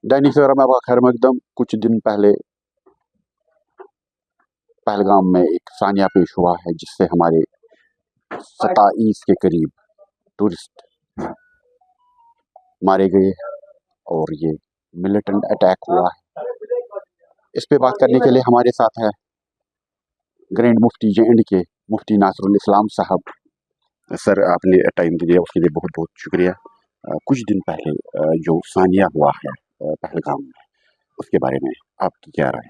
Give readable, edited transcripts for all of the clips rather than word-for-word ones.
दैनिक सवेरा में आपका खैर मकदम। कुछ दिन पहले पहलगाम में एक सानिया पेश हुआ है जिससे हमारे 27 के करीब टूरिस्ट मारे गए और ये मिलिटेंट अटैक हुआ है। इस पे बात करने के लिए हमारे साथ है ग्रैंड मुफ्ती जे.एंड के मुफ्ती नासरुल इस्लाम साहब। सर, आपने टाइम दिया उसके लिए बहुत बहुत शुक्रिया। कुछ दिन पहले जो सानिया हुआ है पहलगाम में, उसके बारे में आपकी क्या राय?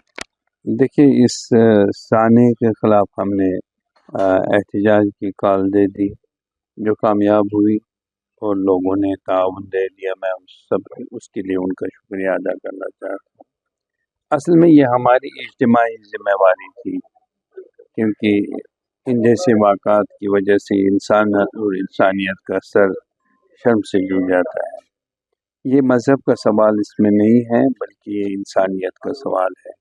देखिए, इस साने के ख़िलाफ़ हमने एहतजाज की कॉल दे दी, जो कामयाब हुई और लोगों ने ताउन दे दिया। मैं उसके लिए उनका शुक्रिया अदा करना चाहता हूँ। असल में ये हमारी इज्तिमाई ज़िम्मेवारी थी, क्योंकि इन जैसे वाक़ात की वजह से इंसान और इंसानियत का सर शर्म से झुक जाता है। ये मज़हब का सवाल इसमें नहीं है, बल्कि ये इंसानियत का सवाल है।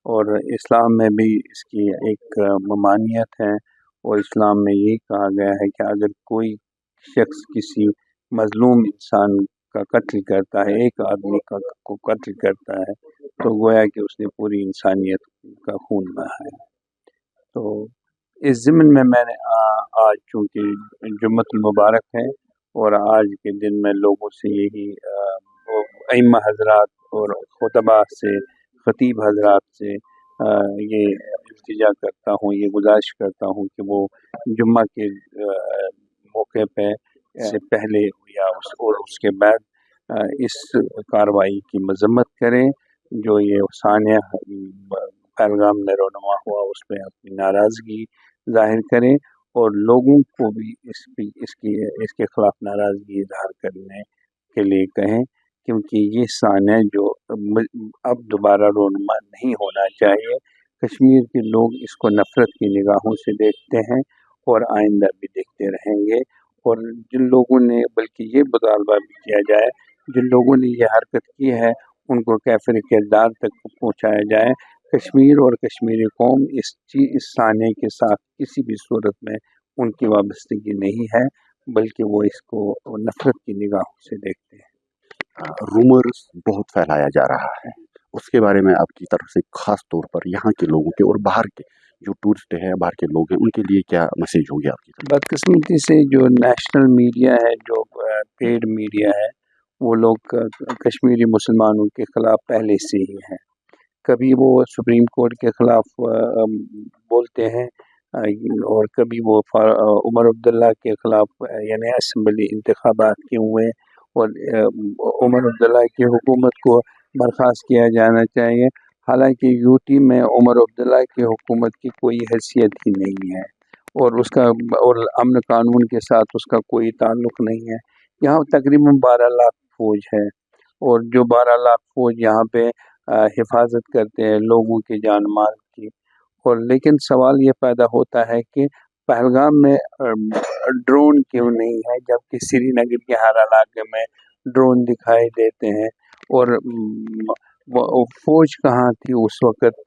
और इस्लाम में भी इसकी एक ममानियत है, और इस्लाम में यही कहा गया है कि अगर कोई शख्स किसी मज़लूम इंसान का कत्ल करता है, एक आदमी को कत्ल करता है, तो गोया कि उसने पूरी इंसानियत का खून बहाया है। तो इस ज़िम्न में मैंने आज चूँकि जुम्मतुल मुबारक है और आज के दिन में लोगों से यही अइम्मा हज़रात और खुतबा से, ख़तीब हज़रात से ये इल्तिजा करता हूँ, ये गुज़ारिश करता हूँ कि वो जुम्मा के मौके पे से पहले या उसके बाद इस कार्रवाई की मज़म्मत करें, जो ये सानिया पहलगाम में रोनुमा हुआ उस पर अपनी नाराज़गी ज़ाहिर करें, और लोगों को भी इसके ख़िलाफ़ नाराज़गी इज़हार करने के लिए कहें, क्योंकि ये सानिया जो अब दोबारा रोनुमा नहीं होना चाहिए। कश्मीर के लोग इसको नफ़रत की निगाहों से देखते हैं और आइंदा भी देखते रहेंगे। और जिन लोगों ने, बल्कि ये मुतालबा भी किया जाए, जिन लोगों ने ये हरकत की है उनको कैफ़िर किरदार तक पहुँचाया जाए। कश्मीर और कश्मीरी कौम इस साने के साथ किसी भी सूरत में उनकी वाबस्तगी नहीं है, बल्कि वो इसको नफ़रत की निगाहों से देखते हैं। रूमर्स बहुत फैलाया जा रहा है, उसके बारे में आपकी तरफ से ख़ास तौर पर यहाँ के लोगों के और बाहर के जो टूरिस्ट हैं, बाहर के लोग हैं, उनके लिए क्या मैसेज होगी आपकी तरफ? बदकिस्मती से जो नेशनल मीडिया है, जो पेड मीडिया है, वो लोग कश्मीरी मुसलमानों के ख़िलाफ़ पहले से ही हैं। कभी वो सुप्रीम कोर्ट के ख़िलाफ़ बोलते हैं और कभी वो उमर अब्दुल्ला के ख़िलाफ़, यानी असम्बली इंतखाबात के हुए और उमर अब्दुल्ला की हुकूमत को बर्खास्त किया जाना चाहिए। हालांकि यूटी में उमर अब्दुल्ला की हुकूमत की कोई हैसियत ही नहीं है और अमन कानून के साथ उसका कोई ताल्लुक़ नहीं है। यहाँ तकरीबन 12 लाख फ़ौज है, और जो 12 लाख फ़ौज यहाँ पे हिफाजत करते हैं लोगों की जान माल की। और लेकिन सवाल ये पैदा होता है कि पहलगाम में ड्रोन क्यों नहीं है, जबकि श्रीनगर के हर इलाके में ड्रोन दिखाई देते हैं। और फ़ौज कहाँ थी उस वक़्त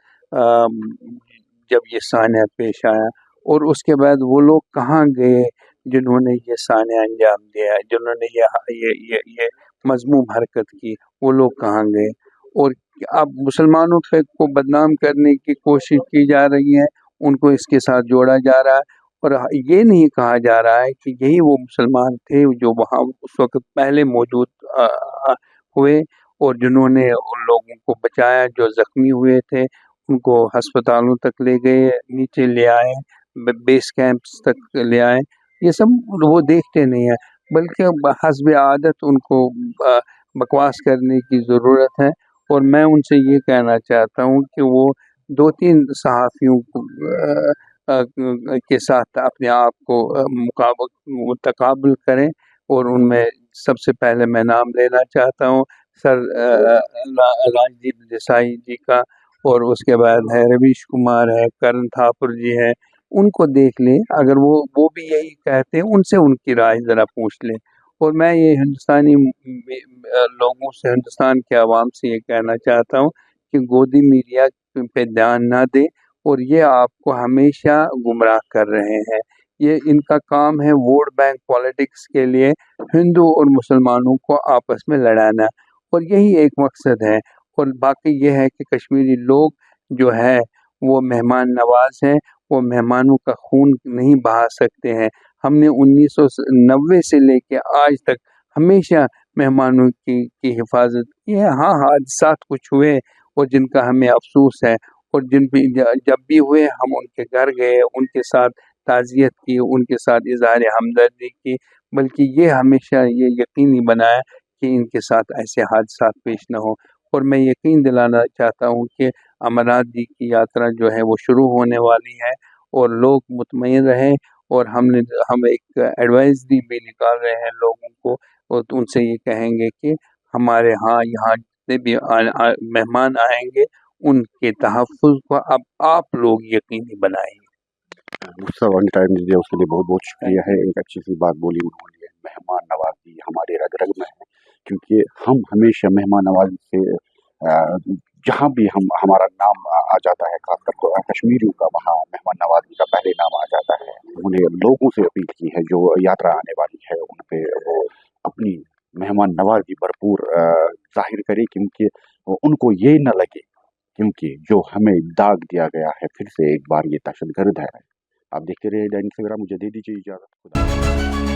जब ये सानिया पेश आया, और उसके बाद वो लोग कहाँ गए जिन्होंने ये सानिया अंजाम दिया, जिन्होंने ये मज़मूम हरकत की, वो लोग कहाँ गए। और अब मुसलमानों पे को बदनाम करने की कोशिश की जा रही है, उनको इसके साथ जोड़ा जा रहा है, और ये नहीं कहा जा रहा है कि यही वो मुसलमान थे जो वहाँ उस वक़्त पहले मौजूद हुए और जिन्होंने उन लोगों को बचाया, जो ज़ख्मी हुए थे उनको अस्पतालों तक ले गए, नीचे ले आए, बेस कैंप्स तक ले आए। ये सब वो देखते नहीं है, बल्कि हस्ब आदत उनको बकवास करने की ज़रूरत है। और मैं उनसे ये कहना चाहता हूँ कि वो 2-3 सहाफ़ियों के साथ अपने आप को तकाबुल करें, और उनमें सबसे पहले मैं नाम लेना चाहता हूँ सर राजदीप देसाई जी का, और उसके बाद है रवीश कुमार है, करण थापुर जी है। उनको देख लें, अगर वो भी यही कहते हैं, उनसे उनकी राय ज़रा पूछ लें। और मैं ये हिंदुस्तानी लोगों से, हिंदुस्तान के आवाम से ये कहना चाहता हूँ कि गोदी मीडिया पे ध्यान ना दें, और ये आपको हमेशा गुमराह कर रहे हैं। ये इनका काम है वोट बैंक पॉलिटिक्स के लिए हिंदू और मुसलमानों को आपस में लड़ाना, اور یہی ایک مقصد ہے۔ اور باقی یہ ہے کہ کشمیری لوگ جو ہے وہ مہمان نواز ہیں، وہ مہمانوں کا خون نہیں بہا سکتے ہیں۔ ہم نے 1990 سے لے کے آج تک ہمیشہ مہمانوں کی حفاظت کی ہے۔ ہاں حادثات کچھ ہوئے اور جن کا ہمیں افسوس ہے، اور جب بھی ہوئے ہم ان کے گھر گئے، ان کے ساتھ تعزیت کی، ان کے ساتھ اظہار ہمدردی کی، بلکہ یہ ہمیشہ یہ یقینی بنایا کہ ان کے ساتھ ایسے حادثات پیش نہ ہوں۔ اور میں یقین دلانا چاہتا ہوں کہ امرناتھ جی کی یاترا جو ہے وہ شروع ہونے والی ہے، اور لوگ مطمئن رہیں، اور ہم ایک ایڈوائزری بھی نکال رہے ہیں لوگوں کو، اور ان سے یہ کہیں گے کہ ہمارے ہاں یہاں جتنے بھی مہمان آئیں گے ان کے تحفظ کو اب آپ لوگ یقینی بنائیں گے۔ سر ون ٹائم دیا اس کے لیے بہت بہت شکریہ ہے۔ ایک اچھی سی بات بولی انہوں نے، مہمان نوازی ہمارے رگ رگ میں ہے، کیونکہ ہم ہمیشہ مہمان نوازی سے جہاں بھی ہمارا نام آ جاتا ہے، خاص کر کشمیریوں کا وہاں مہمان نوازی کا پہلے نام آ جاتا ہے۔ انہیں لوگوں سے اپیل کی ہے جو یاترا آنے والی ہے ان پہ وہ اپنی مہمان نوازی بھرپور ظاہر کرے، کیونکہ ان کو یہ نہ لگے کیونکہ جو ہمیں داغ دیا گیا ہے پھر سے ایک بار یہ دہشت گرد ہے۔ آپ دیکھتے رہے ڈائننگ سویرا، مجھے دے دیجیے اجازت، خدا